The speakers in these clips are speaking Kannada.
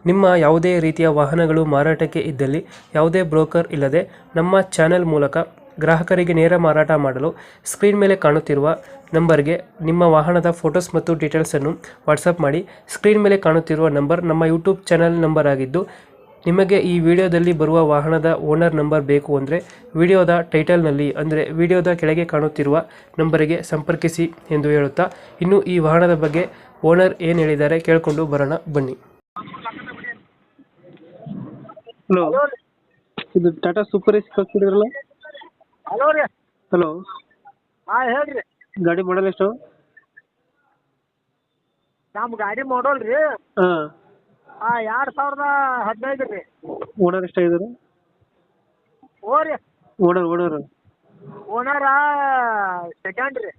ನಿಮ್ಮ ಯಾವುದೇ ರೀತಿಯ ವಾಹನಗಳು ಮಾರಾಟಕ್ಕೆ ಇದ್ದಲ್ಲಿ ಯಾವುದೇ ಬ್ರೋಕರ್ ಇಲ್ಲದೆ ನಮ್ಮ ಚಾನೆಲ್ ಮೂಲಕ ಗ್ರಾಹಕರಿಗೆ ನೇರ ಮಾರಾಟ ಮಾಡಲು ಸ್ಕ್ರೀನ್ ಮೇಲೆ ಕಾಣುತ್ತಿರುವ ನಂಬರ್ಗೆ ನಿಮ್ಮ ವಾಹನದ ಫೋಟೋಸ್ ಮತ್ತು ಡೀಟೇಲ್ಸನ್ನು ವಾಟ್ಸಪ್ ಮಾಡಿ. ಸ್ಕ್ರೀನ್ ಮೇಲೆ ಕಾಣುತ್ತಿರುವ ನಂಬರ್ ನಮ್ಮ ಯೂಟ್ಯೂಬ್ ಚಾನೆಲ್ ನಂಬರ್ ಆಗಿದ್ದು, ನಿಮಗೆ ಈ ವಿಡಿಯೋದಲ್ಲಿ ಬರುವ ವಾಹನದ ಓನರ್ ನಂಬರ್ ಬೇಕು ಅಂದರೆ ವಿಡಿಯೋದ ಟೈಟಲ್ನಲ್ಲಿ ಅಂದರೆ ವಿಡಿಯೋದ ಕೆಳಗೆ ಕಾಣುತ್ತಿರುವ ನಂಬರಿಗೆ ಸಂಪರ್ಕಿಸಿ ಎಂದು ಹೇಳುತ್ತಾ, ಇನ್ನು ಈ ವಾಹನದ ಬಗ್ಗೆ ಓನರ್ ಏನು ಹೇಳಿದ್ದಾರೆ ಕೇಳಿಕೊಂಡು ಬರೋಣ ಬನ್ನಿ. ಹಲೋ, ಹಲೋ ರೀ. ಇದು ಟಾಟಾ ಸೂಪರ್ ಏಸಿ ಕಳ್ಸಿದ್ರಲ್ಲ? ಹಲೋ ರೀ. ಹಲೋ, ಹಾಂ ಹೇಳ್ರಿ. ಗಾಡಿ ಮಾಡಲ್ ಎಷ್ಟು? ನಮ್ಮ ಗಾಡಿ ಮಾಡಲ್ ರೀ ಹಾಂ. 2015 ರೀ. ಓನರ್ ಎಷ್ಟಾಗಿದ್ದಾರೆ? ರೀ ಓನರ್ ಓನರ ಸೆಕೆಂಡ್ ರೀ.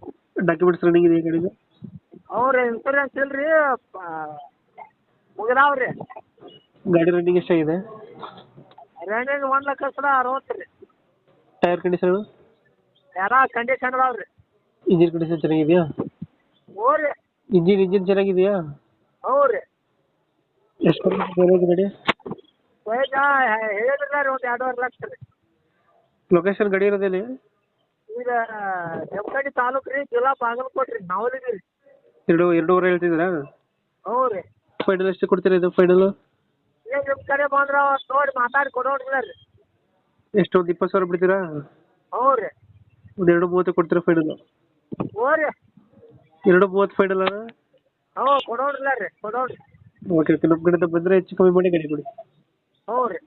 ಡಾಕ್ಯುಮೆಂಟ್ಸ್ ರನ್ನಿಂಗ್ ಇದೆ ಗಾಡಿಗೆ? ಅವ್ರ ಇನ್ಸೂರೆನ್ಸ್ ಇಲ್ರಿ, ಮುಗಿದಾವ್ರಿ. ಗಾಡಿ ರನ್ನಿಂಗ್ ಎಷ್ಟಾಗಿದೆ? ರನ್ನಿಂಗ್ 1,60,000 ರೀ. Tyre condition? ಯಾರ ಕಂಡೀಷನ್ ಅದಾವ್ರಿ. ಇಂಜಿನ್ ಕಂಡೀಷನ್ ಚೆನ್ನಾಗಿದೆಯಾ? ರೀ. ಇಂಜಿನ್ ಚೆನ್ನಾಗಿದೆಯಾ? ರೀ. ಎಷ್ಟು ಬರೋದು ಗಾಡಿ? ಹೇಳಿದ್ರಲ್ಲ ರೀ, ಒಂದು 2.5 ಲಕ್ಷ ರೀ. ಲೊಕೇಶನ್ ಗಾಡಿ ಇರೋದೇನೆ? ಈಗ ಜಮಖಂಡಿ ತಾಲೂಕು ರೀ, ಜಿಲ್ಲಾ ಬಾಗಲಕೋಟೆ ರೀ, ನಾವಲಿಗೆ ರೀ. ಎರಡೂವರೆ ಹೇಳ್ತಿದ್ದೀರಾ? ರೀ. ಫೈನಲ್ ಎಷ್ಟು ಕೊಡ್ತೀರಾ ಇದು ಫೈನಲ್? ಏನು ನಿಮ್ಮ ಕಡೆ ಬಂದ್ರೆ ನೋಡಿ ಮಾತಾಡಿ ಕೊಡೋಣ್ರಲ್ಲ ರೀ. ಎಷ್ಟು, ಒಂದು 20,000 ಬಿಡ್ತೀರಾ? ರೀ. ಒಂದು 2.30 ಕೊಡ್ತೀರಾ ಫೈನಲ್? ರೀ. 2.30 ಫೈನಲ್? ಕೊಡೋಣ್ರಲ್ಲ ರೀ, ಕೊಡೋಣ್ರಿ. ಓಕೆ, ನಮ್ಮ ಕಡೆಯಿಂದ ಬಂದರೆ ಹೆಚ್ಚು ಕಮ್ಮಿ ಮಾಡಿ ಗಾಡಿ ಕೊಡಿ. ರೀ.